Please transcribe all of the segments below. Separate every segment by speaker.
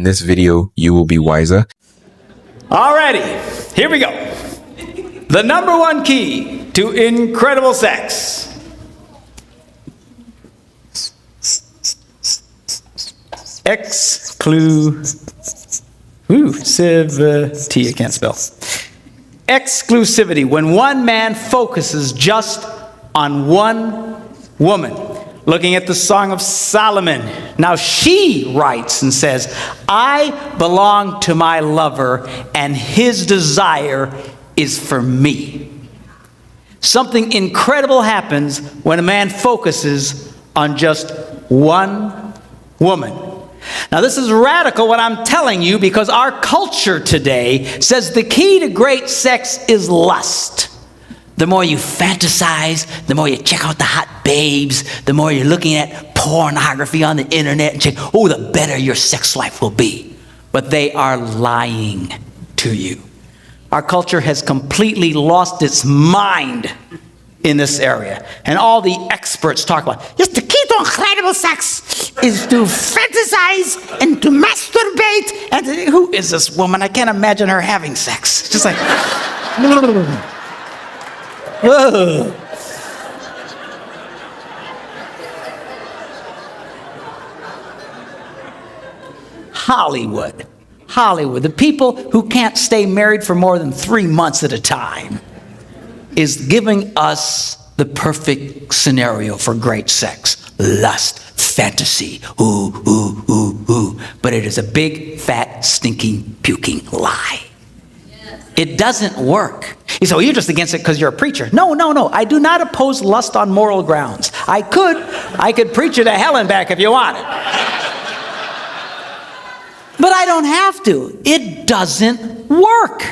Speaker 1: In this video, you will be wiser.
Speaker 2: Alrighty, here we go. The number one key to incredible sex. Exclusivity. I can't spell. Exclusivity. When one man focuses just on one woman. Looking at the Song of Solomon. Now she writes and says, I belong to my lover and his desire is for me. Something incredible happens when a man focuses on just one woman. Now this is radical what I'm telling you, because our culture today says the key to great sex is lust. The more you fantasize, the more you check out the hot babes, the more you're looking at pornography on the internet and check, the better your sex life will be. But they are lying to you. Our culture has completely lost its mind in this area. And all the experts talk about, yes, the key to incredible sex is to fantasize and to masturbate. And who is this woman? I can't imagine her having sex. It's just like... Hollywood, the people who can't stay married for more than 3 months at a time, is giving us the perfect scenario for great sex. Lust, fantasy, but it is a big, fat, stinking, puking lie. It doesn't work. You say, well, you're just against it because you're a preacher. No. I do not oppose lust on moral grounds. I could preach you to hell and back if you wanted. But I don't have to. It doesn't work.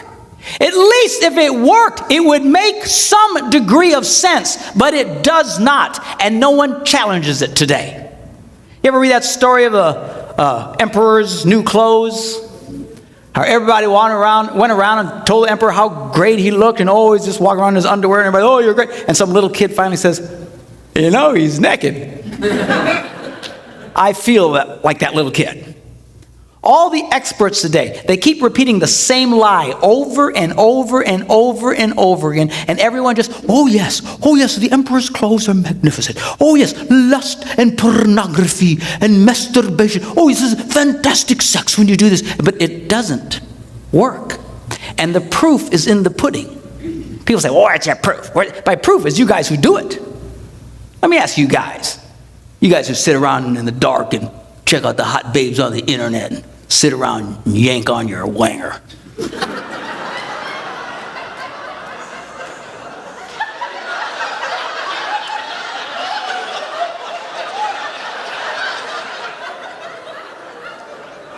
Speaker 2: At least if it worked, it would make some degree of sense, but it does not, and no one challenges it today. You ever read that story of the emperor's new clothes? How everybody went around and told the emperor how great he looked, and he's just walking around in his underwear, and everybody, you're great. And some little kid finally says, he's naked. I feel like that little kid. All the experts today, they keep repeating the same lie over and over and over and over again, and everyone just, oh yes, the emperor's clothes are magnificent. Oh yes, lust and pornography and masturbation. Oh, this is fantastic sex when you do this. But it doesn't work. And the proof is in the pudding. People say, what's your proof? My proof is you guys who do it. Let me ask you guys who sit around in the dark and check out the hot babes on the internet and sit around and yank on your wanger.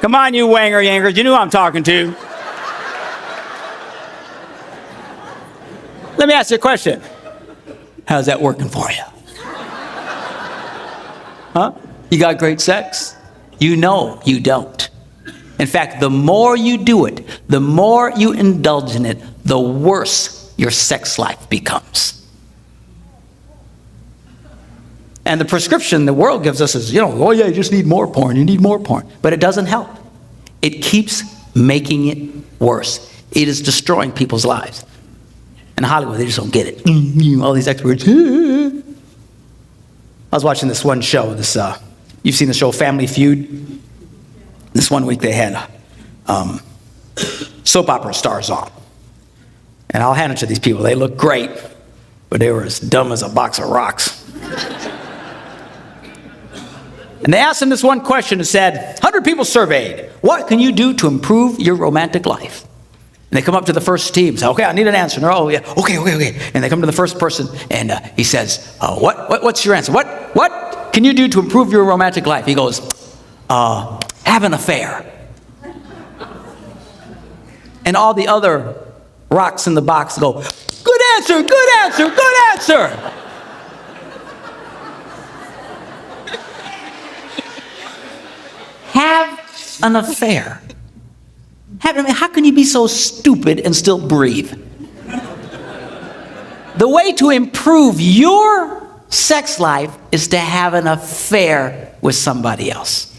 Speaker 2: Come on, you wanger yankers, you know who I'm talking to. Let me ask you a question. How's that working for you? Huh? You got great sex? You know you don't. In fact, the more you do it, the more you indulge in it, the worse your sex life becomes. And the prescription the world gives us is, you just need more porn, you need more porn. But it doesn't help. It keeps making it worse. It is destroying people's lives. In Hollywood, they just don't get it. All these experts. I was watching this one show, you've seen the show Family Feud? This one week they had soap opera stars on. And I'll hand it to these people. They look great, but they were as dumb as a box of rocks. And they asked them this one question. It said, 100 people surveyed. What can you do to improve your romantic life? And they come up to the first team and say, okay, I need an answer. And they're, oh, yeah, okay. And they come to the first person, and he says, what's your answer? What can you do to improve your romantic life? He goes, have an affair. And all the other rocks in the box go, good answer. Have an affair. How can you be so stupid and still breathe? The way to improve your sex life is to have an affair with somebody else.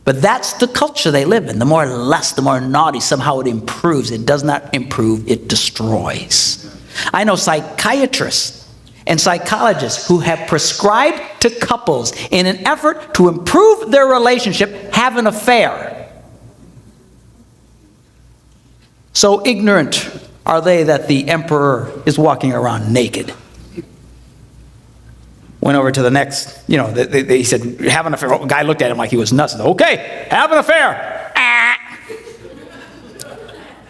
Speaker 2: But that's the culture they live in. The more lust, the more naughty, somehow it improves. It does not improve, it destroys. I know psychiatrists and psychologists who have prescribed to couples in an effort to improve their relationship have an affair. So ignorant are they that the emperor is walking around naked. Went over to the next, he said, have an affair. The guy looked at him like he was nuts. Okay, have an affair. Ah.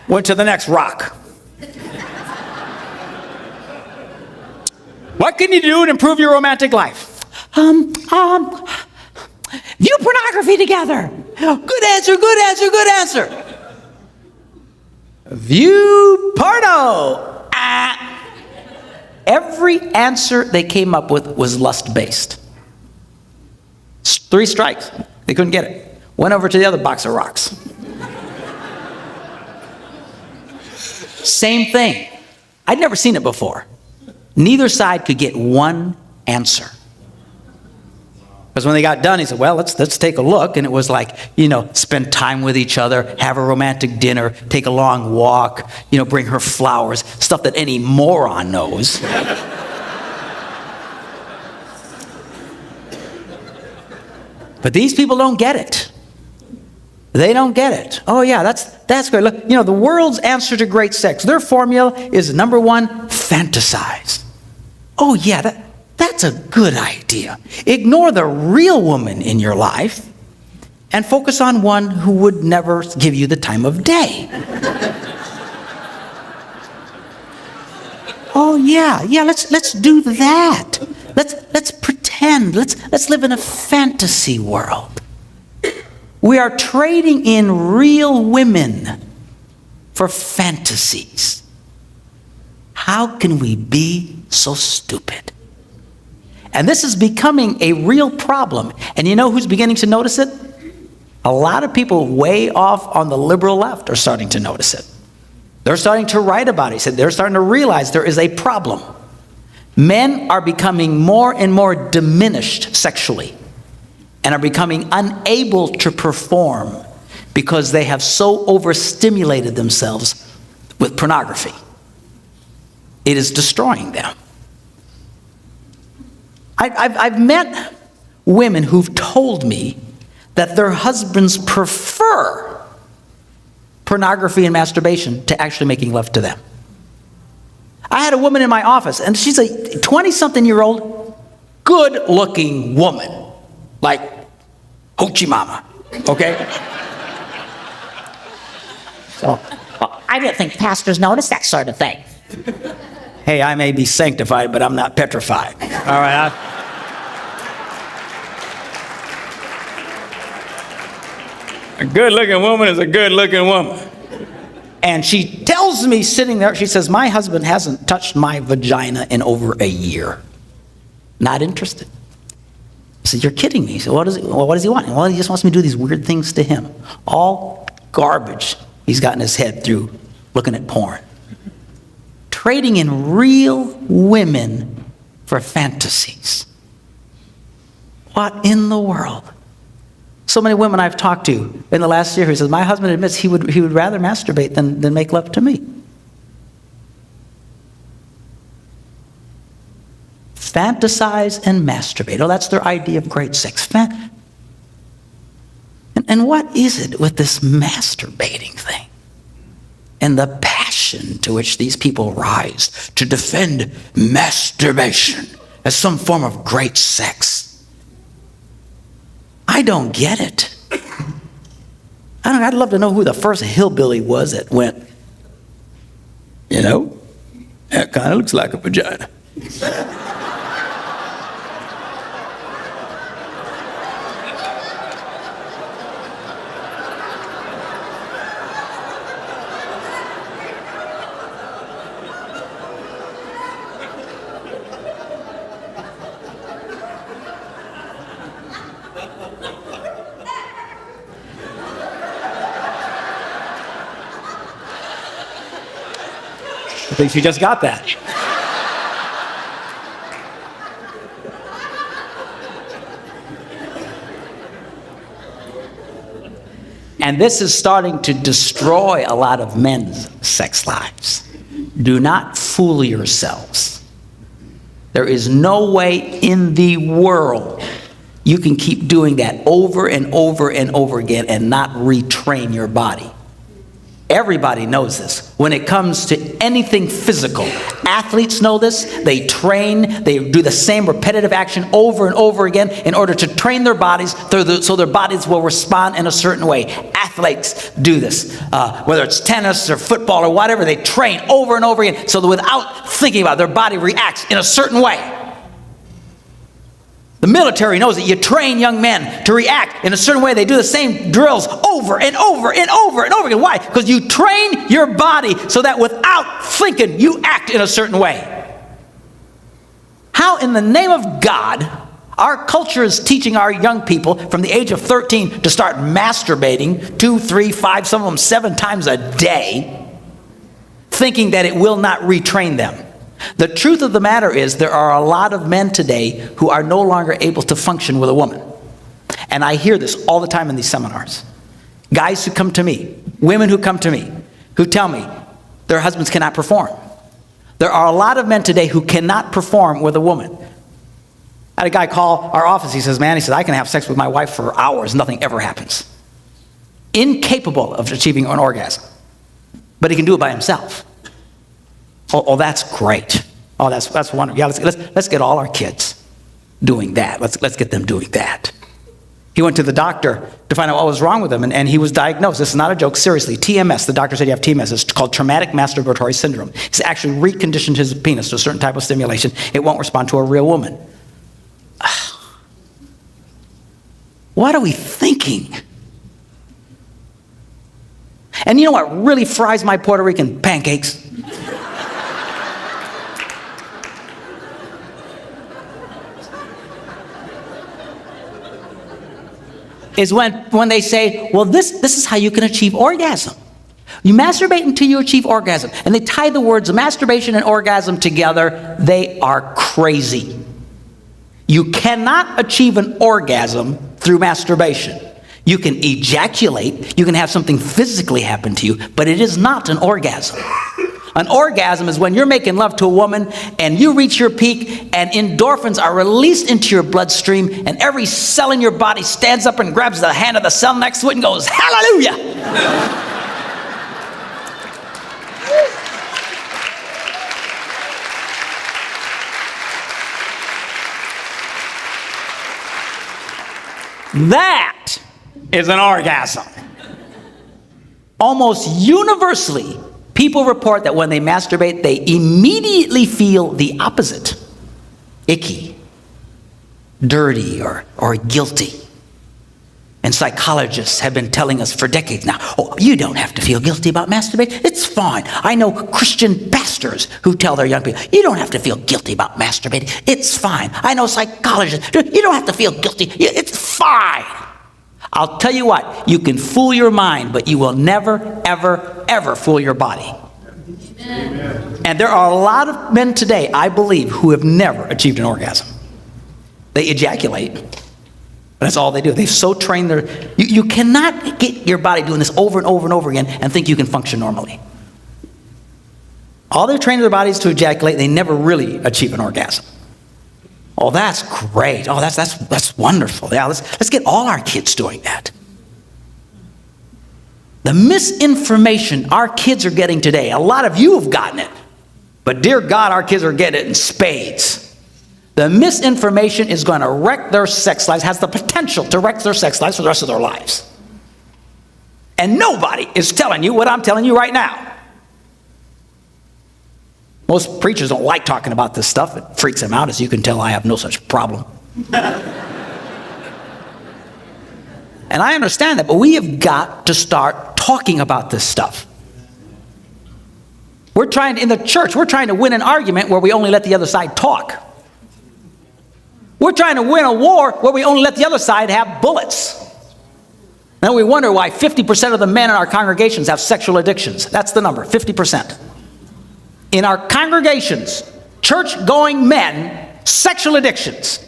Speaker 2: Went to the next rock. What can you do to improve your romantic life? View pornography together. Good answer, good answer, good answer. View porno. Ah. Every answer they came up with was lust-based. 3 strikes. They couldn't get it. Went over to the other box of rocks. Same thing. I'd never seen it before. Neither side could get one answer. Because when they got done, he said, well, let's take a look. And it was like, spend time with each other, have a romantic dinner, take a long walk, bring her flowers, stuff that any moron knows. But these people don't get it. They don't get it. Oh yeah, that's great. Look, the world's answer to great sex, their formula is number 1, fantasize. Oh yeah, that's a good idea. Ignore the real woman in your life and focus on one who would never give you the time of day. Oh yeah, let's do that. Let's pretend. Let's live in a fantasy world. We are trading in real women for fantasies. How can we be so stupid? And this is becoming a real problem. And you know who's beginning to notice it? A lot of people way off on the liberal left are starting to notice it. They're starting to write about it. They're starting to realize there is a problem. Men are becoming more and more diminished sexually and are becoming unable to perform because they have so overstimulated themselves with pornography. It is destroying them. I've met women who've told me that their husbands prefer pornography and masturbation to actually making love to them. I had a woman in my office, and she's a 20-something-year-old, good-looking woman, like hoochie mama, okay? So,
Speaker 3: I didn't think pastors notice that sort of thing.
Speaker 2: hey, I may be sanctified, but I'm not petrified. All right. A good-looking woman is a good-looking woman. And she tells me sitting there, she says, my husband hasn't touched my vagina in over a year. Not interested. I said, you're kidding me. So what does he want? Well, he just wants me to do these weird things to him. All garbage he's got in his head through looking at porn. Trading in real women for fantasies. What in the world? So many women I've talked to in the last year who says, my husband admits he would rather masturbate than make love to me. Fantasize and masturbate. Oh, that's their idea of great sex. And what is it with this masturbating thing? And the passion to which these people rise to defend masturbation as some form of great sex. I don't get it. I'd love to know who the first hillbilly was that went, that kind of looks like a vagina. I think she just got that. And this is starting to destroy a lot of men's sex lives. Do not fool yourselves. There is no way in the world you can keep doing that over and over and over again and not retrain your body. Everybody knows this. When it comes to anything physical, athletes know this. They train, they do the same repetitive action over and over again in order to train their bodies so their bodies will respond in a certain way. Athletes do this. Whether it's tennis or football or whatever, they train over and over again so that without thinking about it, their body reacts in a certain way. The military knows that you train young men to react in a certain way. They do the same drills over and over and over and over again. Why? Because you train your body so that without thinking, you act in a certain way. How in the name of God, our culture is teaching our young people from the age of 13 to start masturbating 2, 3, 5, some of them 7 times a day, thinking that it will not retrain them. The truth of the matter is there are a lot of men today who are no longer able to function with a woman. And I hear this all the time in these seminars. Guys who come to me, women who come to me, who tell me their husbands cannot perform. There are a lot of men today who cannot perform with a woman. I had a guy call our office. He says, I can have sex with my wife for hours. Nothing ever happens. Incapable of achieving an orgasm. But he can do it by himself. Oh, that's great. Oh, that's wonderful. Yeah, let's get all our kids doing that. Let's get them doing that. He went to the doctor to find out what was wrong with him, and he was diagnosed. This is not a joke, seriously. TMS, the doctor said you have TMS. It's called traumatic masturbatory syndrome. He's actually reconditioned his penis to a certain type of stimulation. It won't respond to a real woman. What are we thinking? And you know what really fries my Puerto Rican pancakes? Is when they say, well, this is how you can achieve orgasm. You masturbate until you achieve orgasm. And they tie the words masturbation and orgasm together. They are crazy. You cannot achieve an orgasm through masturbation. You can ejaculate, you can have something physically happen to you, but it is not an orgasm. An orgasm is when you're making love to a woman and you reach your peak and endorphins are released into your bloodstream and every cell in your body stands up and grabs the hand of the cell next to it and goes, hallelujah! That is an orgasm. Almost universally, people report that when they masturbate, they immediately feel the opposite. Icky, dirty, or guilty. And psychologists have been telling us for decades now, oh, you don't have to feel guilty about masturbating. It's fine. I know Christian pastors who tell their young people, you don't have to feel guilty about masturbating. It's fine. I know psychologists, you don't have to feel guilty. It's fine. I'll tell you what, you can fool your mind, but you will never, ever, ever fool your body. Amen. And there are a lot of men today, I believe, who have never achieved an orgasm. They ejaculate. That's all they do. They've so trained you cannot get your body doing this over and over and over again and think you can function normally. All they're training their bodies to ejaculate, they never really achieve an orgasm. Oh, that's great. Oh, that's wonderful. Yeah, let's get all our kids doing that. The misinformation our kids are getting today, a lot of you have gotten it, but dear God, our kids are getting it in spades. The misinformation is going to wreck their sex lives, has the potential to wreck their sex lives for the rest of their lives. And nobody is telling you what I'm telling you right now. Most preachers don't like talking about this stuff. It freaks them out. As you can tell, I have no such problem. And I understand that, but we have got to start talking about this stuff. In the church, we're trying to win an argument where we only let the other side talk. We're trying to win a war where we only let the other side have bullets. Then we wonder why 50% of the men in our congregations have sexual addictions. That's the number, 50%. In our congregations, church-going men, sexual addictions.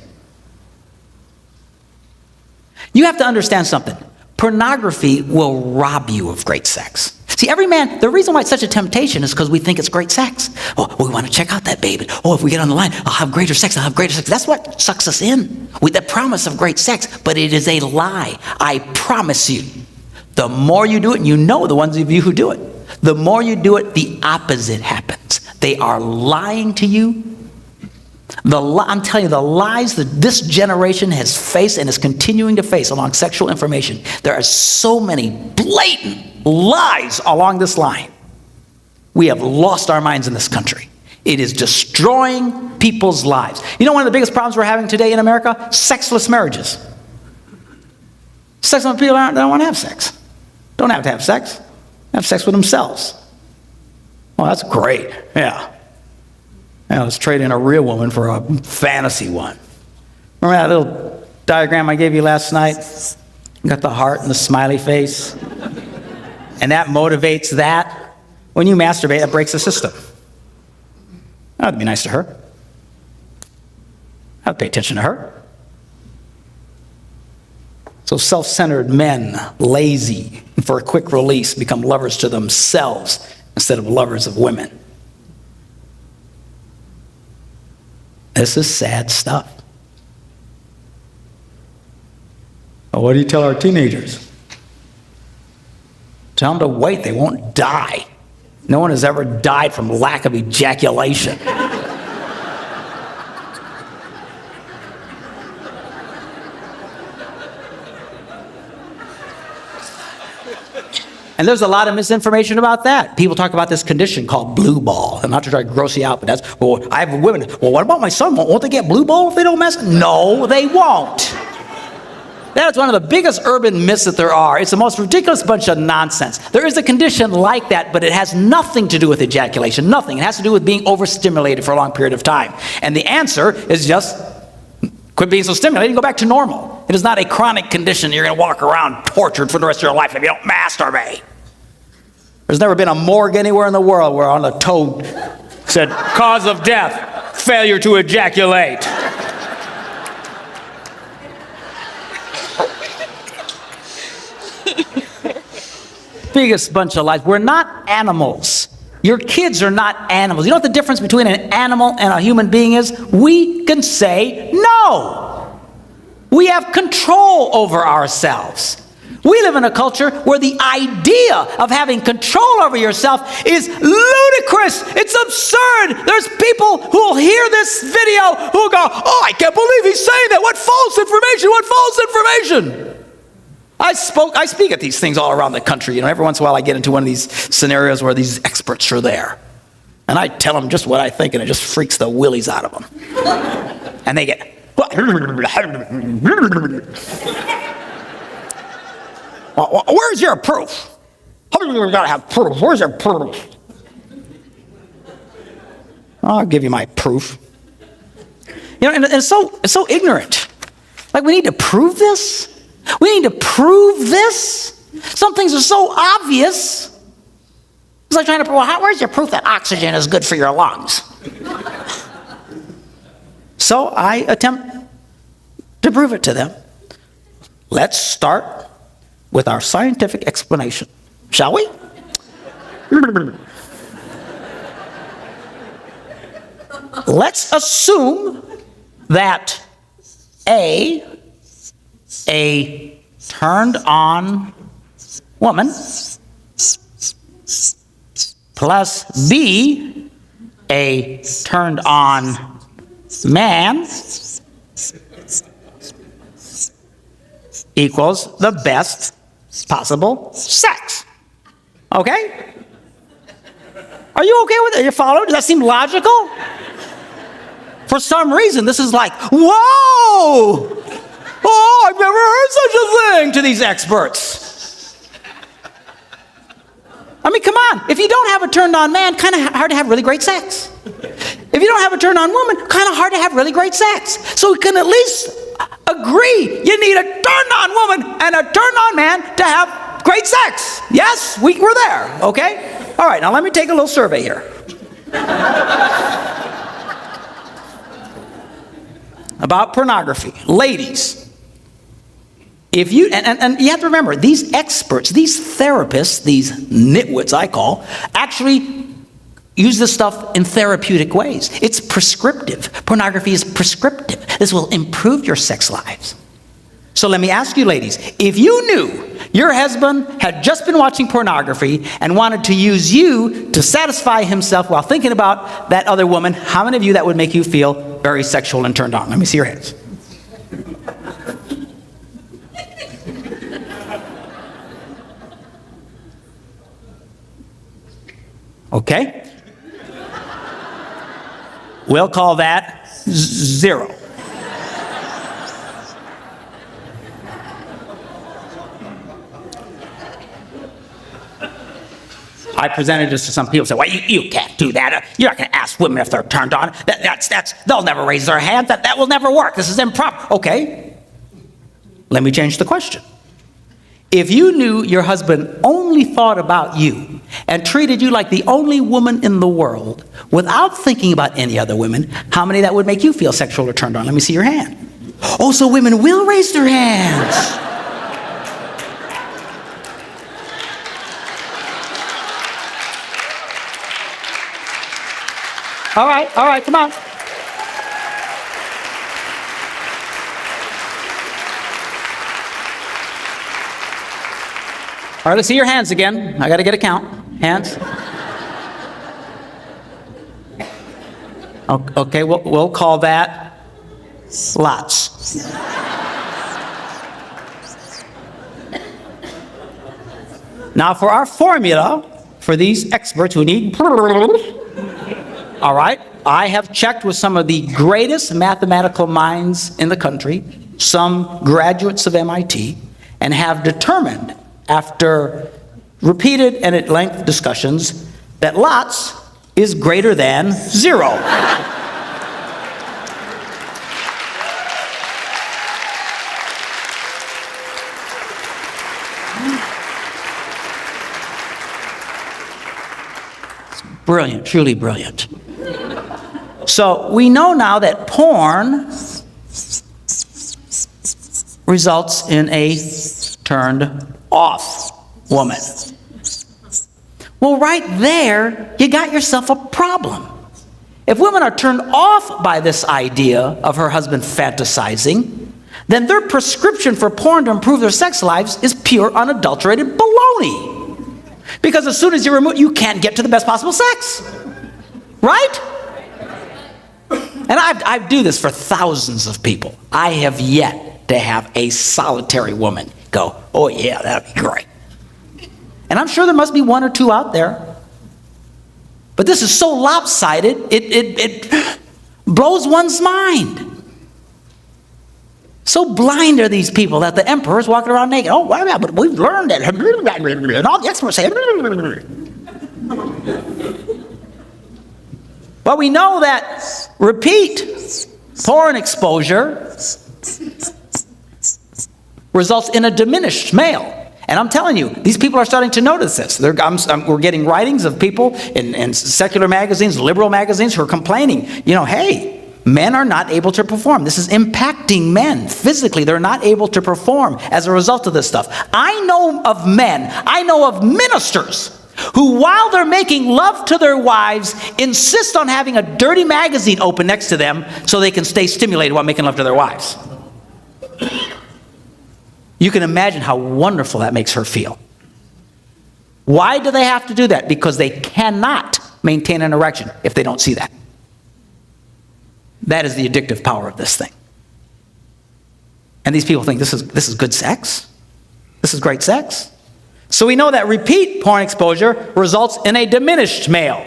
Speaker 2: You have to understand something. Pornography will rob you of great sex. See, every man, the reason why it's such a temptation is because we think it's great sex. Oh, we want to check out that baby. Oh, if we get on the line, I'll have greater sex, I'll have greater sex. That's what sucks us in with the promise of great sex, but it is a lie. I promise you, the more you do it, and you know the ones of you who do it, the more you do it, the opposite happens. They are lying to you. I'm telling you, the lies that this generation has faced and is continuing to face along sexual information, there are so many blatant lies along this line. We have lost our minds in this country. It is destroying people's lives. You know one of the biggest problems we're having today in America? Sexless marriages. Sexless people don't want to have sex. Don't have to have sex. Have sex with themselves. Oh, that's great. Yeah. Yeah, let's trade in a real woman for a fantasy one. Remember that little diagram I gave you last night? Got the heart and the smiley face. And that motivates that. When you masturbate, that breaks the system. That'd be nice to her. I'd pay attention to her. So self-centered men, lazy, and for a quick release, become lovers to themselves instead of lovers of women. This is sad stuff. Well, what do you tell our teenagers? Tell them to wait, they won't die. No one has ever died from lack of ejaculation. And there's a lot of misinformation about that. People talk about this condition called blue ball. I'm not to try to gross you out, but that's, well, I have women. Well, what about my son? Won't they get blue ball if they don't mess? No, they won't. That's one of the biggest urban myths that there are. It's the most ridiculous bunch of nonsense. There is a condition like that, but it has nothing to do with ejaculation. Nothing. It has to do with being overstimulated for a long period of time. And the answer is just quit being so stimulated and go back to normal. It is not a chronic condition you're going to walk around tortured for the rest of your life if you don't masturbate. There's never been a morgue anywhere in the world where on the toad said, cause of death, failure to ejaculate. Biggest bunch of lies. We're not animals. Your kids are not animals. You know what the difference between an animal and a human being is? We can say no. We have control over ourselves. We live in a culture where the idea of having control over yourself is ludicrous. It's absurd. There's people who will hear this video who will go, oh, I can't believe he's saying that. What false information? What false information? I speak at these things all around the country. You know, every once in a while I get into one of these scenarios where these experts are there. And I tell them just what I think, and it just freaks the willies out of them. And they get, where's your proof? You gotta have proof. Where's your proof? I'll give you my proof. You know, and it's so ignorant. Like, we need to prove this? We need to prove this? Some things are so obvious. It's like trying to prove, well, where's your proof that oxygen is good for your lungs? So I attempt to prove it to them. Let's start with our scientific explanation, shall we? Let's assume that A turned on woman plus B, a turned on man, equals the best possible sex. Okay? Are you okay with it? You follow? Does that seem logical? For some reason, this is like, whoa! Oh, I've never heard such a thing to these experts. I mean, come on. If you don't have a turned-on man, kind of hard to have really great sex. If you don't have a turned-on woman, kind of hard to have really great sex. So we can at least agree you need a turned-on woman and a turned-on man to have great sex. Yes, we're there, okay? All right, now let me take a little survey here. About pornography. Ladies, If you, and you have to remember, these experts, these therapists, these nitwits I call, actually use this stuff in therapeutic ways. It's prescriptive. Pornography is prescriptive. This will improve your sex lives. So let me ask you, ladies, if you knew your husband had just been watching pornography and wanted to use you to satisfy himself while thinking about that other woman, how many of you that would make you feel very sexual and turned on? Let me see your hands. Okay? We'll call that 0. I presented this to some people, say, well, you can't do that. You're not going to ask women if they're turned on. They'll never raise their hand. That will never work. This is improper. Okay. Let me change the question. If you knew your husband only thought about you and treated you like the only woman in the world without thinking about any other women, how many that would make you feel sexual or turned on? Let me see your hand. Oh, so women will raise their hands. All right, come on. All right, let's see your hands again. I got to get a count. Hands. Okay, we'll call that lots. Now, for our formula, for these experts who need... All right, I have checked with some of the greatest mathematical minds in the country, some graduates of MIT, and have determined, after repeated and at length discussions, that lots is greater than 0. It's brilliant, truly brilliant. So we know now that porn results in a turned off woman. Well, right there, you got yourself a problem. If women are turned off by this idea of her husband fantasizing, then their prescription for porn to improve their sex lives is pure, unadulterated baloney. Because as soon as you remove, you can't get to the best possible sex. Right? And I do this for thousands of people. I have yet to have a solitary woman go, oh yeah, that'd be great. And I'm sure there must be one or two out there. But this is so lopsided, it blows one's mind. So blind are these people that the emperor's walking around naked. Oh, wow, but we've learned it. And all the experts say, well, we know that repeat porn exposure results in a diminished male. And I'm telling you, these people are starting to notice this. We're getting writings of people in secular magazines, liberal magazines, who are complaining, hey, men are not able to perform. This is impacting men physically. They're not able to perform as a result of this stuff. I know of men, I know of ministers who, while they're making love to their wives, insist on having a dirty magazine open next to them so they can stay stimulated while making love to their wives. You can imagine how wonderful that makes her feel. Why do they have to do that? Because they cannot maintain an erection if they don't see that. That is the addictive power of this thing. And these people think this is good sex? This is great sex? So we know that repeat porn exposure results in a diminished male.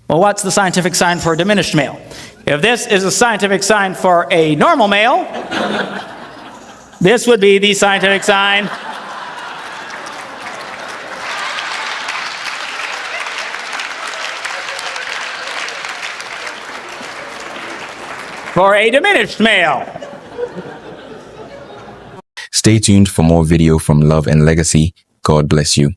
Speaker 2: Well, what's the scientific sign for a diminished male? If this is a scientific sign for a normal male, this would be the scientific sign for a diminished male.
Speaker 1: Stay tuned for more video from Love and Legacy. God bless you.